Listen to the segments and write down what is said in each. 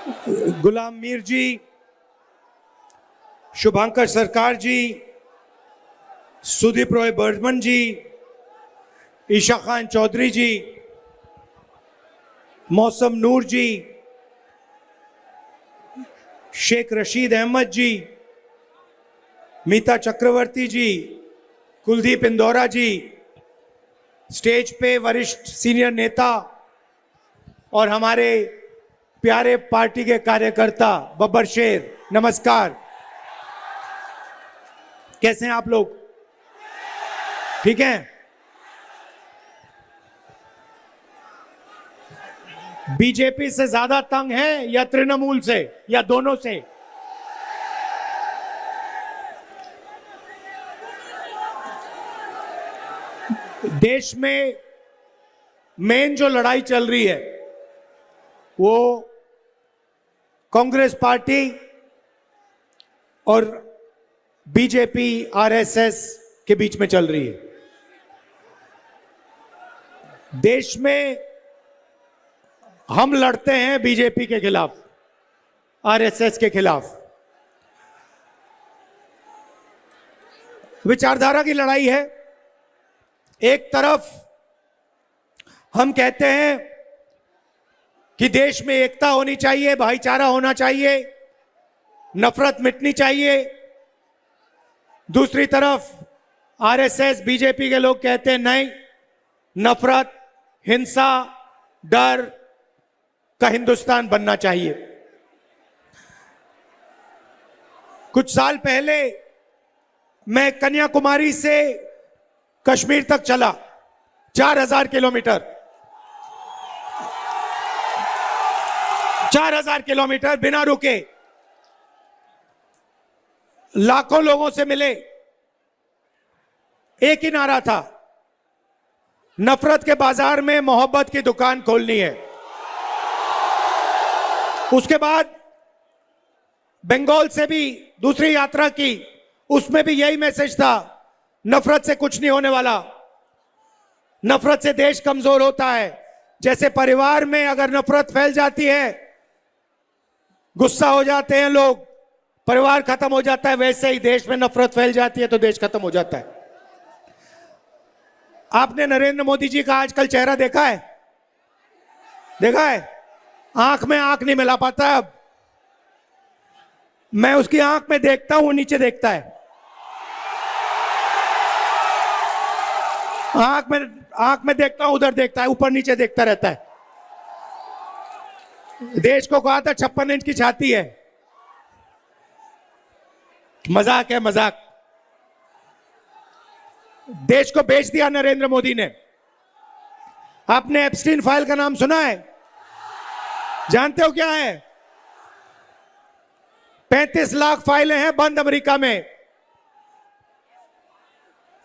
गुलाम मीर जी, शुभांकर सरकार जी, सुदीप रॉय बर्मन जी, ईशा खान चौधरी जी, मौसम नूर जी, शेख रशीद अहमद जी, मीता चक्रवर्ती जी, कुलदीप इंदौरा जी, स्टेज पे वरिष्ठ सीनियर नेता और हमारे प्यारे पार्टी के कार्यकर्ता बब्बर शेर, नमस्कार। कैसे हैं आप लोग? ठीक हैं? बीजेपी से ज्यादा तंग है या तृणमूल से या दोनों से? देश में मेन जो लड़ाई चल रही है वो कांग्रेस पार्टी और बीजेपी आरएसएस के बीच में चल रही है। देश में हम लड़ते हैं बीजेपी के खिलाफ, आरएसएस के खिलाफ। विचारधारा की लड़ाई है। एक तरफ हम कहते हैं कि देश में एकता होनी चाहिए, भाईचारा होना चाहिए, नफरत मिटनी चाहिए। दूसरी तरफ आरएसएस बीजेपी के लोग कहते हैं नहीं, नफरत, हिंसा, डर का हिंदुस्तान बनना चाहिए। कुछ साल पहले मैं कन्याकुमारी से कश्मीर तक चला, 4000 किलोमीटर, 4000 किलोमीटर बिना रुके, लाखों लोगों से मिले। एक ही नारा था, नफरत के बाजार में मोहब्बत की दुकान खोलनी है। उसके बाद बंगाल से भी दूसरी यात्रा की, उसमें भी यही मैसेज था, नफरत से कुछ नहीं होने वाला, नफरत से देश कमजोर होता है। जैसे परिवार में अगर नफरत फैल जाती है, गुस्सा हो जाते हैं लोग, परिवार खत्म हो जाता है, वैसे ही देश में नफरत फैल जाती है तो देश खत्म हो जाता है। आपने नरेंद्र मोदी जी का आजकल चेहरा देखा है? देखा है? आंख में आंख नहीं मिला पाता। अब मैं उसकी आंख में देखता हूं, नीचे देखता है। आंख में देखता हूं, उधर देखता है, ऊपर नीचे देखता रहता है। देश को कहा था 56 इंच की छाती है। मजाक है, मजाक। देश को बेच दिया नरेंद्र मोदी ने। आपने एप्स्टीन फाइल का नाम सुना है? जानते हो क्या है? 35 लाख फाइलें हैं बंद अमेरिका में।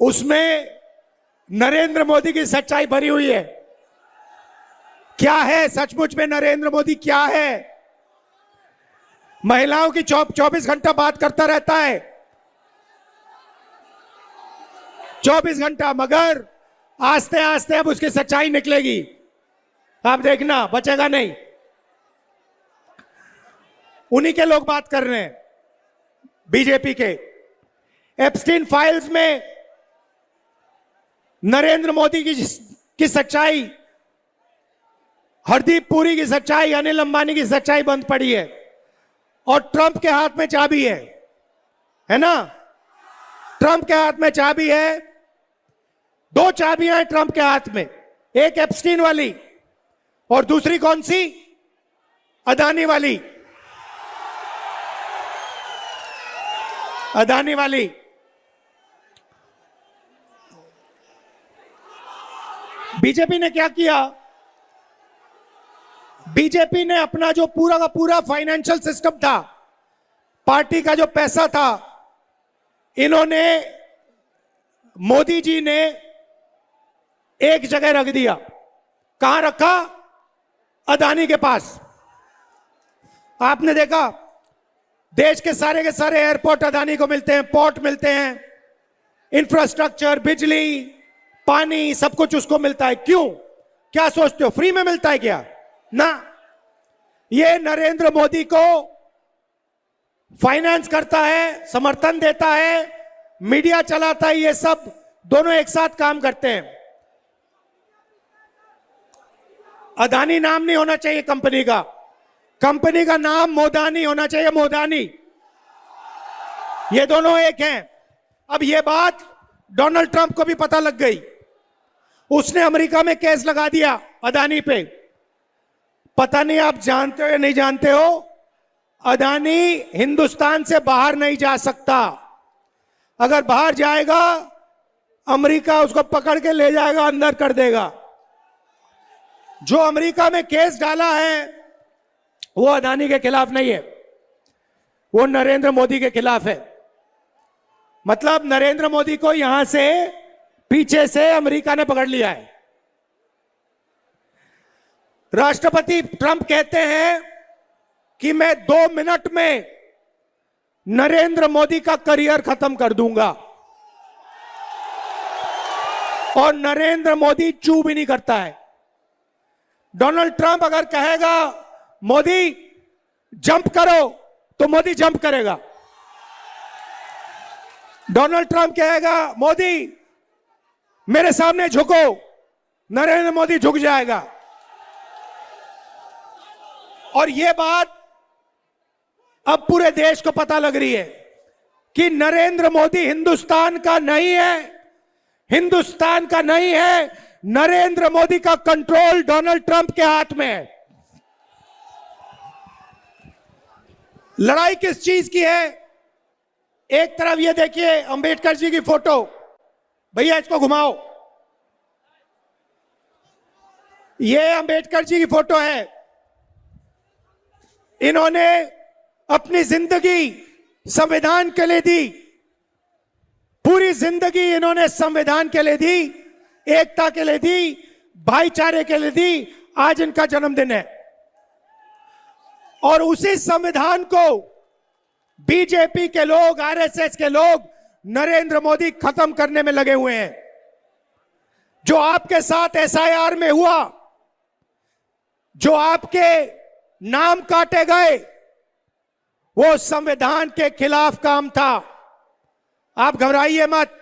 उसमें नरेंद्र मोदी की सच्चाई भरी हुई है। क्या है सचमुच में नरेंद्र मोदी? क्या है? महिलाओं की 24 घंटा बात करता रहता है, 24 घंटा, मगर आस्ते आस्ते अब उसकी सच्चाई निकलेगी। आप देखना, बचेगा नहीं। उन्हीं के लोग बात कर रहे हैं, बीजेपी के। एप्स्टीन फाइल्स में नरेंद्र मोदी की सच्चाई, हरदीप पुरी की सच्चाई, अनिल अंबानी की सच्चाई बंद पड़ी है। और ट्रंप के हाथ में चाबी है ना? ट्रंप के हाथ में चाबी है। 2 चाबियां हैं ट्रंप के हाथ में, एक एप्स्टीन वाली और दूसरी कौन सी? अदानी वाली। अदानी वाली। बीजेपी ने क्या किया? बीजेपी ने अपना जो पूरा का पूरा फाइनेंशियल सिस्टम था, पार्टी का जो पैसा था, इन्होंने, मोदी जी ने एक जगह रख दिया। कहां रखा? अदानी के पास। आपने देखा, देश के सारे एयरपोर्ट अदानी को मिलते हैं, पोर्ट मिलते हैं, इंफ्रास्ट्रक्चर, बिजली, पानी, सब कुछ उसको मिलता है। क्यों? क्या सोचते हो फ्री में मिलता है क्या? ना, ये नरेंद्र मोदी को फाइनेंस करता है, समर्थन देता है, मीडिया चलाता है, ये सब दोनों एक साथ काम करते हैं। अदानी नाम नहीं होना चाहिए कंपनी का नाम मोदानी होना चाहिए, मोदानी। ये दोनों एक हैं। अब ये बात डोनाल्ड ट्रंप को भी पता लग गई, उसने अमेरिका में केस लगा दिया अदानी पे। पता नहीं आप जानते हो या नहीं जानते हो, अदानी हिंदुस्तान से बाहर नहीं जा सकता। अगर बाहर जाएगा अमेरिका उसको पकड़ के ले जाएगा, अंदर कर देगा। जो अमेरिका में केस डाला है वो अदानी के खिलाफ नहीं है, वो नरेंद्र मोदी के खिलाफ है। मतलब नरेंद्र मोदी को यहां से पीछे से अमेरिका ने पकड़ लिया है। राष्ट्रपति ट्रंप कहते हैं कि मैं 2 मिनट में नरेंद्र मोदी का करियर खत्म कर दूंगा, और नरेंद्र मोदी चू भी नहीं करता है। डोनाल्ड ट्रंप अगर कहेगा मोदी जंप करो तो मोदी जंप करेगा। डोनाल्ड ट्रंप कहेगा मोदी मेरे सामने झुको, नरेंद्र मोदी झुक जाएगा। और यह बात अब पूरे देश को पता लग रही है कि नरेंद्र मोदी हिंदुस्तान का नहीं है, हिंदुस्तान का नहीं है। नरेंद्र मोदी का कंट्रोल डोनाल्ड ट्रंप के हाथ में है। लड़ाई किस चीज की है? एक तरफ ये देखिए अंबेडकर जी की फोटो, भैया इसको घुमाओ, ये अंबेडकर जी की फोटो है। इन्होंने अपनी जिंदगी संविधान के लिए दी, पूरी जिंदगी इन्होंने संविधान के लिए दी, एकता के लिए दी, भाईचारे के लिए दी। आज इनका जन्मदिन है और उसी संविधान को बीजेपी के लोग, आरएसएस के लोग नरेंद्र मोदी खत्म करने में लगे हुए हैं। जो आपके साथ एसआईआर में हुआ, जो आपके नाम काटे गए, वो संविधान के खिलाफ काम था। आप घबराइए मत।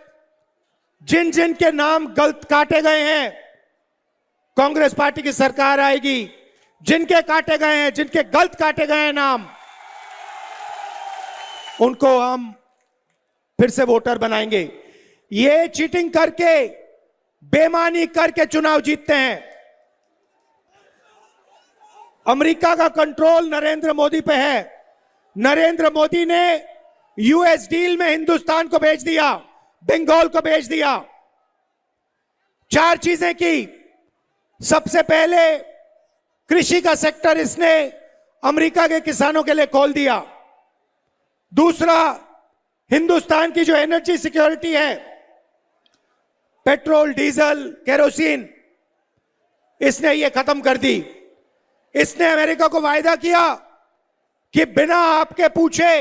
जिन जिन के नाम गलत काटे गए हैं, कांग्रेस पार्टी की सरकार आएगी। जिनके काटे गए हैं, जिनके गलत काटे गए हैं नाम, उनको हम फिर से वोटर बनाएंगे। ये चीटिंग करके, बेईमानी करके चुनाव जीतते हैं। अमेरिका का कंट्रोल नरेंद्र मोदी पे है। नरेंद्र मोदी ने यूएस डील में हिंदुस्तान को बेच दिया, बंगाल को बेच दिया। 4 चीजें की। सबसे पहले कृषि का सेक्टर इसने अमेरिका के किसानों के लिए खोल दिया। दूसरा, हिंदुस्तान की जो एनर्जी सिक्योरिटी है, पेट्रोल, डीजल, केरोसिन, इसने ये खत्म कर दी। इसने अमेरिका को वायदा किया कि बिना आपके पूछे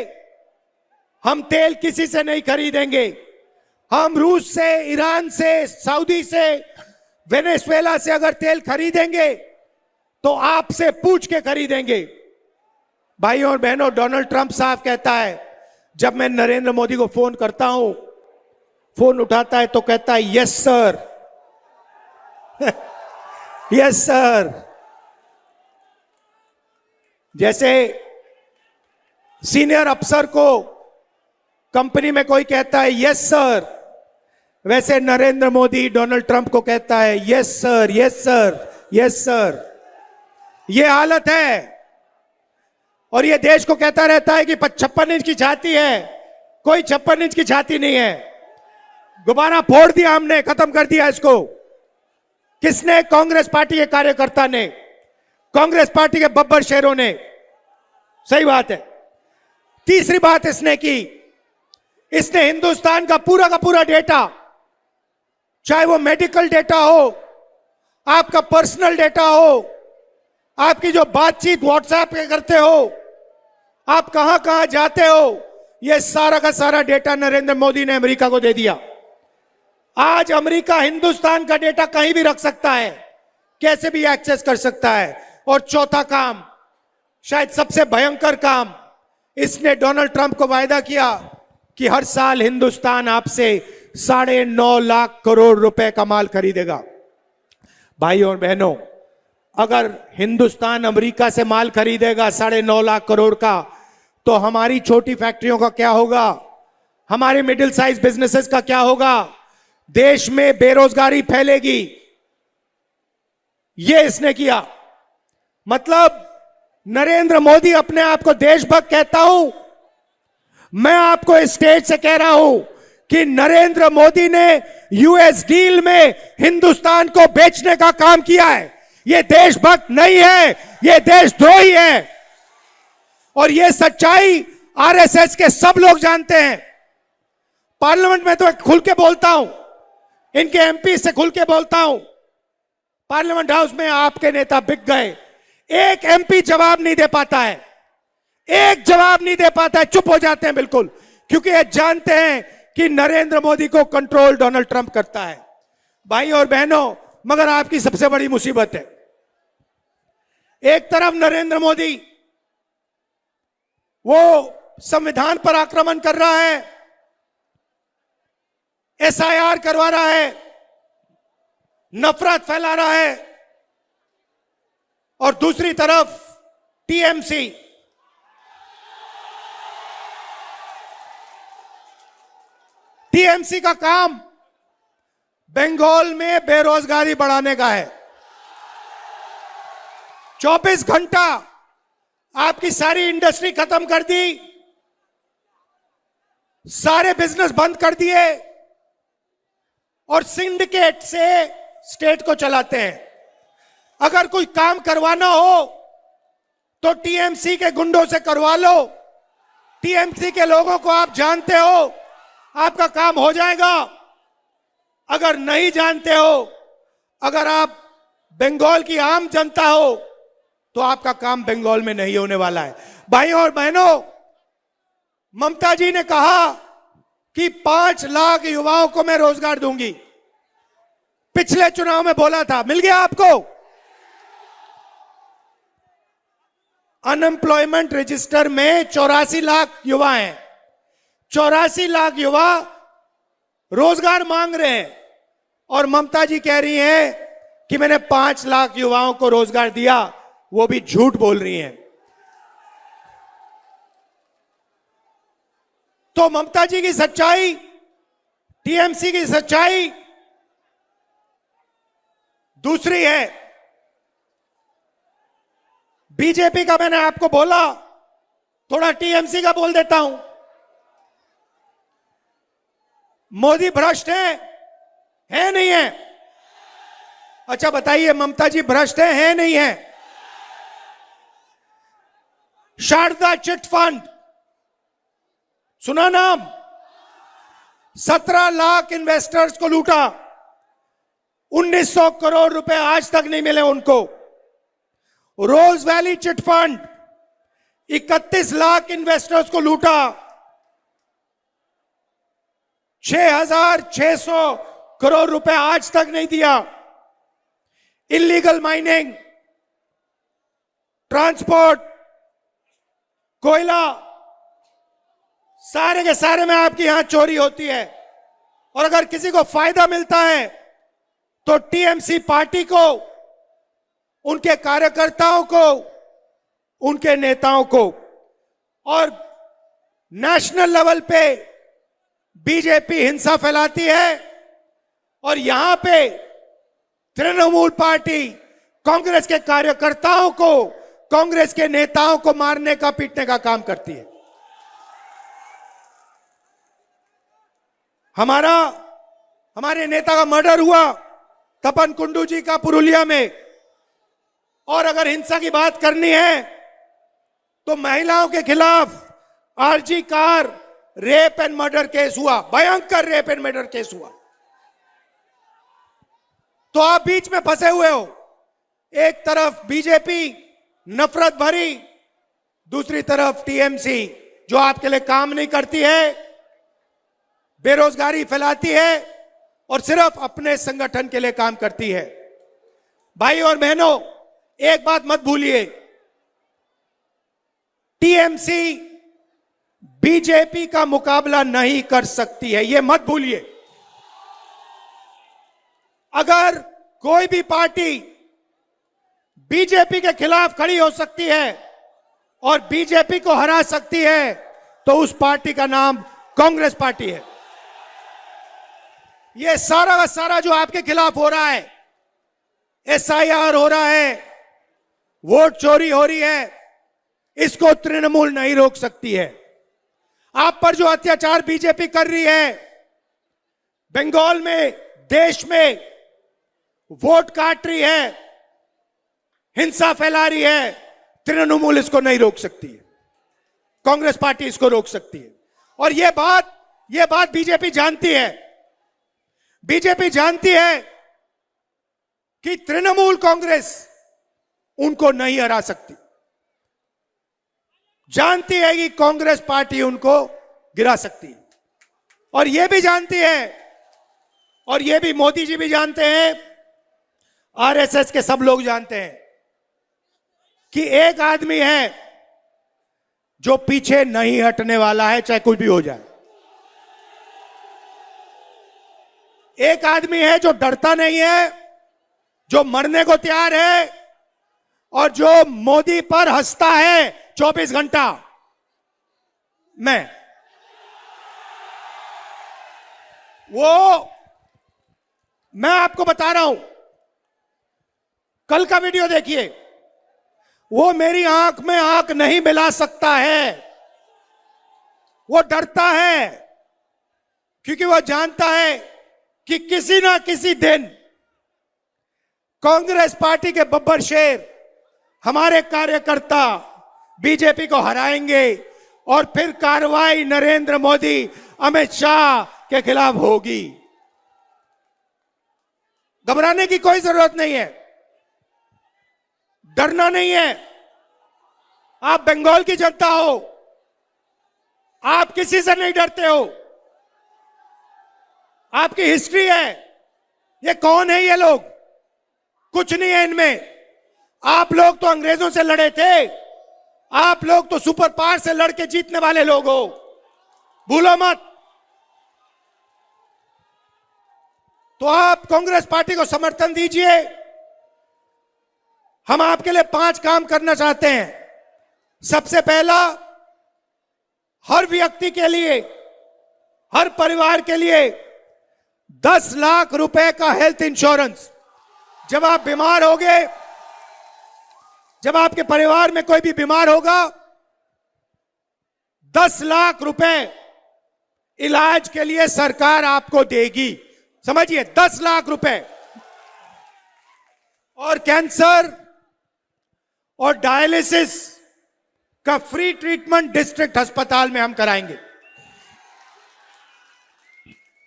हम तेल किसी से नहीं खरीदेंगे। हम रूस से, ईरान से, सऊदी से, वेनेजुएला से अगर तेल खरीदेंगे तो आपसे पूछ के खरीदेंगे। भाइयों और बहनों, डोनाल्ड ट्रंप साहब कहता है, जब मैं नरेंद्र मोदी को फोन करता हूं, फोन उठाता है तो कहता है यस सर, यस सर। जैसे सीनियर अफसर को कंपनी में कोई कहता है यस सर, वैसे नरेंद्र मोदी डोनाल्ड ट्रंप को कहता है yes sir, yes sir, yes sir. ये हालत है। और ये देश को कहता रहता है कि 56 इंच की छाती है। कोई 56 इंच की छाती नहीं है। गुब्बारा फोड़ दिया हमने, खत्म कर दिया इसको। किसने? कांग्रेस पार्टी के कार्यकर्ता ने, कांग्रेस पार्टी के बब्बर शेरों ने। सही बात है। तीसरी बात इसने की, इसने हिंदुस्तान का पूरा डेटा, चाहे वो मेडिकल डेटा हो, आपका पर्सनल डेटा हो, आपकी जो बातचीत व्हाट्सएप पे करते हो, आप कहां कहां जाते हो, यह सारा का सारा डेटा नरेंद्र मोदी ने अमेरिका को दे दिया। आज अमेरिका हिंदुस्तान का डेटा कहीं भी रख सकता है, कैसे भी एक्सेस कर सकता है। और चौथा काम, शायद सबसे भयंकर काम, इसने डोनाल्ड ट्रंप को वायदा किया कि हर साल हिंदुस्तान आपसे 9.5 लाख करोड़ रुपए का माल खरीदेगा। भाई और बहनों, अगर हिंदुस्तान अमेरिका से माल खरीदेगा 9.5 लाख करोड़ का, तो हमारी छोटी फैक्ट्रियों का क्या होगा, हमारे मिडिल साइज बिजनेसेस का क्या होगा, देश में बेरोजगारी फैलेगी। यह इसने किया। मतलब नरेंद्र मोदी अपने आप को देशभक्त कहता हूं, मैं आपको इस स्टेज से कह रहा हूं कि नरेंद्र मोदी ने यूएस डील में हिंदुस्तान को बेचने का काम किया है। यह देशभक्त नहीं है, यह देशद्रोही है। और यह सच्चाई आरएसएस के सब लोग जानते हैं। पार्लियामेंट में तो खुल के बोलता हूं, इनके एमपी से खुल के बोलता हूं। पार्लियामेंट हाउस में आपके नेता बिक गए, एक एमपी जवाब नहीं दे पाता है, एक जवाब नहीं दे पाता है, चुप हो जाते हैं बिल्कुल, क्योंकि ये जानते हैं कि नरेंद्र मोदी को कंट्रोल डोनाल्ड ट्रंप करता है। भाई और बहनों, मगर आपकी सबसे बड़ी मुसीबत है, एक तरफ नरेंद्र मोदी वो संविधान पर आक्रमण कर रहा है, एसआईआर करवा रहा है, नफरत फैला रहा है, और दूसरी तरफ टीएमसी का काम बंगाल में बेरोजगारी बढ़ाने का है। 24 घंटा आपकी सारी इंडस्ट्री खत्म कर दी, सारे बिजनेस बंद कर दिए, और सिंडिकेट से स्टेट को चलाते हैं। अगर कोई काम करवाना हो तो टीएमसी के गुंडों से करवा लो। टीएमसी के लोगों को आप जानते हो, आपका काम हो जाएगा। अगर नहीं जानते हो, अगर आप बंगाल की आम जनता हो, तो आपका काम बंगाल में नहीं होने वाला है। भाइयों और बहनों, ममता जी ने कहा कि 5 लाख युवाओं को मैं रोजगार दूंगी। पिछले चुनाव में बोला था, मिल गया आपको? अनएम्प्लॉयमेंट रजिस्टर में 84 लाख युवा हैं। 84 लाख युवा रोजगार मांग रहे हैं, और ममता जी कह रही हैं कि मैंने 5 लाख युवाओं को रोजगार दिया। वो भी झूठ बोल रही हैं। तो ममता जी की सच्चाई, टीएमसी की सच्चाई दूसरी है। बीजेपी का मैंने आपको बोला, थोड़ा टीएमसी का बोल देता हूं। मोदी भ्रष्ट है नहीं है? अच्छा बताइए, ममता जी भ्रष्ट है नहीं है? शारदा चिट फंड सुना नाम? 17 लाख इन्वेस्टर्स को लूटा, 1900 करोड़ रुपए आज तक नहीं मिले उनको। Rose Valley chit fund 31 lakh investors को लूटा, 6,600 करोड़ रुपए आज तक नहीं दिया। इलीगल माइनिंग, ट्रांसपोर्ट, कोयला, सारे के सारे में आपकी यहां चोरी होती है। और अगर किसी को फायदा मिलता है तो टीएमसी पार्टी को, उनके कार्यकर्ताओं को, उनके नेताओं को। और नेशनल लेवल पे बीजेपी हिंसा फैलाती है, और यहां पे तृणमूल पार्टी कांग्रेस के कार्यकर्ताओं को, कांग्रेस के नेताओं को मारने का, पीटने का काम करती है। हमारे नेता का मर्डर हुआ तपन कुंडू जी का पुरुलिया में। और अगर हिंसा की बात करनी है तो महिलाओं के खिलाफ RG Kar rape and murder case हुआ, भयंकर रेप एंड मर्डर केस हुआ। तो आप बीच में फंसे हुए हो। एक तरफ बीजेपी नफरत भरी, दूसरी तरफ टीएमसी जो आपके लिए काम नहीं करती है, बेरोजगारी फैलाती है और सिर्फ अपने संगठन के लिए काम करती है। भाई और बहनों, एक बात मत भूलिए, टीएमसी बीजेपी का मुकाबला नहीं कर सकती है, यह मत भूलिए। अगर कोई भी पार्टी बीजेपी के खिलाफ खड़ी हो सकती है और बीजेपी को हरा सकती है तो उस पार्टी का नाम कांग्रेस पार्टी है। यह सारा का सारा जो आपके खिलाफ हो रहा है, एसआईआर हो रहा है, वोट चोरी हो रही है, इसको तृणमूल नहीं रोक सकती है। आप पर जो अत्याचार बीजेपी कर रही है, बंगाल में, देश में वोट काट रही है, हिंसा फैला रही है, तृणमूल इसको नहीं रोक सकती है, कांग्रेस पार्टी इसको रोक सकती है। और यह बात बीजेपी जानती है। बीजेपी जानती है कि तृणमूल कांग्रेस उनको नहीं हरा सकती, जानती है कि कांग्रेस पार्टी उनको गिरा सकती है। और यह भी जानती है, और यह भी मोदी जी भी जानते हैं, आरएसएस के सब लोग जानते हैं कि एक आदमी है जो पीछे नहीं हटने वाला है, चाहे कुछ भी हो जाए। एक आदमी है जो डरता नहीं है, जो मरने को तैयार है और जो मोदी पर हंसता है 24 घंटा। मैं आपको बता रहा हूं, कल का वीडियो देखिए। वो मेरी आंख में आंख नहीं मिला सकता है, वो डरता है क्योंकि वो जानता है कि किसी ना किसी दिन कांग्रेस पार्टी के बब्बर शेर, हमारे कार्यकर्ता बीजेपी को हराएंगे और फिर कार्रवाई नरेंद्र मोदी, अमित शाह के खिलाफ होगी। घबराने की कोई जरूरत नहीं है, डरना नहीं है। आप बंगाल की जनता हो, आप किसी से नहीं डरते हो। आपकी हिस्ट्री है, ये कौन है ये लोग? कुछ नहीं है इनमें। आप लोग तो अंग्रेजों से लड़े थे, आप लोग तो सुपर पावर से लड़के जीतने वाले लोग हो, भूलो मत। तो आप कांग्रेस पार्टी को समर्थन दीजिए। हम आपके लिए 5 काम करना चाहते हैं। सबसे पहला, हर व्यक्ति के लिए, हर परिवार के लिए 10 लाख रुपए का हेल्थ इंश्योरेंस। जब आप बीमार होगे, जब आपके परिवार में कोई भी बीमार होगा, 10 लाख रुपए इलाज के लिए सरकार आपको देगी। समझिए, 10 लाख रुपए। और कैंसर और डायलिसिस का फ्री ट्रीटमेंट डिस्ट्रिक्ट अस्पताल में हम कराएंगे।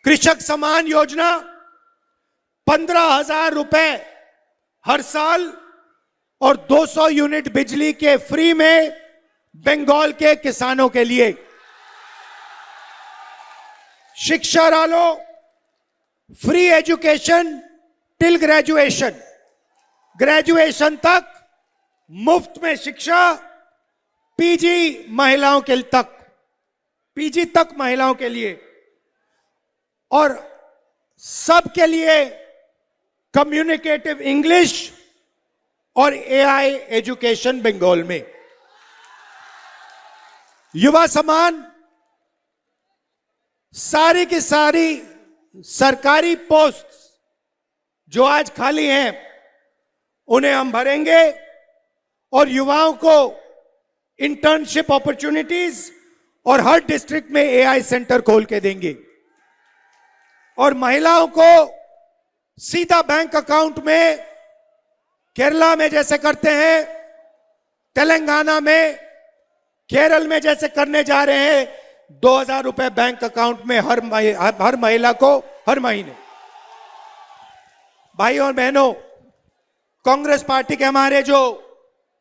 कृषक सम्मान योजना 15,000 रुपए हर साल और 200 यूनिट बिजली के फ्री में बंगाल के किसानों के लिए। शिक्षा डालो, free education till graduation, graduation तक मुफ्त में शिक्षा, पीजी महिलाओं के तक, पीजी तक महिलाओं के लिए, और सबके लिए कम्युनिकेटिव इंग्लिश और एआई एजुकेशन बंगाल में। युवा सम्मान, सारी की सारी सरकारी पोस्ट जो आज खाली हैं उन्हें हम भरेंगे और युवाओं को इंटर्नशिप अपॉर्चुनिटीज और हर डिस्ट्रिक्ट में एआई सेंटर खोल के देंगे। और महिलाओं को सीधा बैंक अकाउंट में, केरला में जैसे करते हैं, तेलंगाना में, केरल में जैसे करने जा रहे हैं, 2,000 रुपए बैंक अकाउंट में हर महिला को हर महीने। भाई और बहनों, कांग्रेस पार्टी के हमारे जो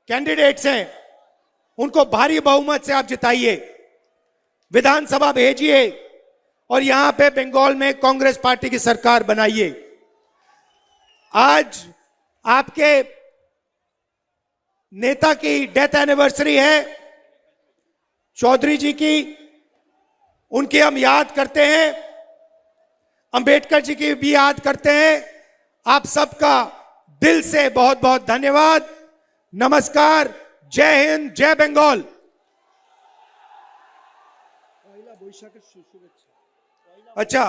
कैंडिडेट्स हैं उनको भारी बहुमत से आप जिताइए, विधानसभा भेजिए और यहां पे बंगाल में कांग्रेस पार्टी की सरकार बनाइए। आज आपके नेता की डेथ एनिवर्सरी है, चौधरी जी की, उनकी हम याद करते हैं, अंबेडकर जी की भी याद करते हैं। आप सबका दिल से बहुत बहुत धन्यवाद। नमस्कार, जय हिंद, जय बंगाल। अच्छा,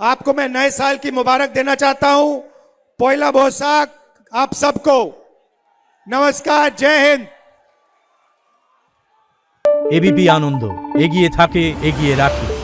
आपको मैं नए साल की मुबारक देना चाहता हूं। पहला बोसाक आप सबको नमस्कार, जय हिंद। एबीपी आनंद, एगिए थाके, एगिए राखे।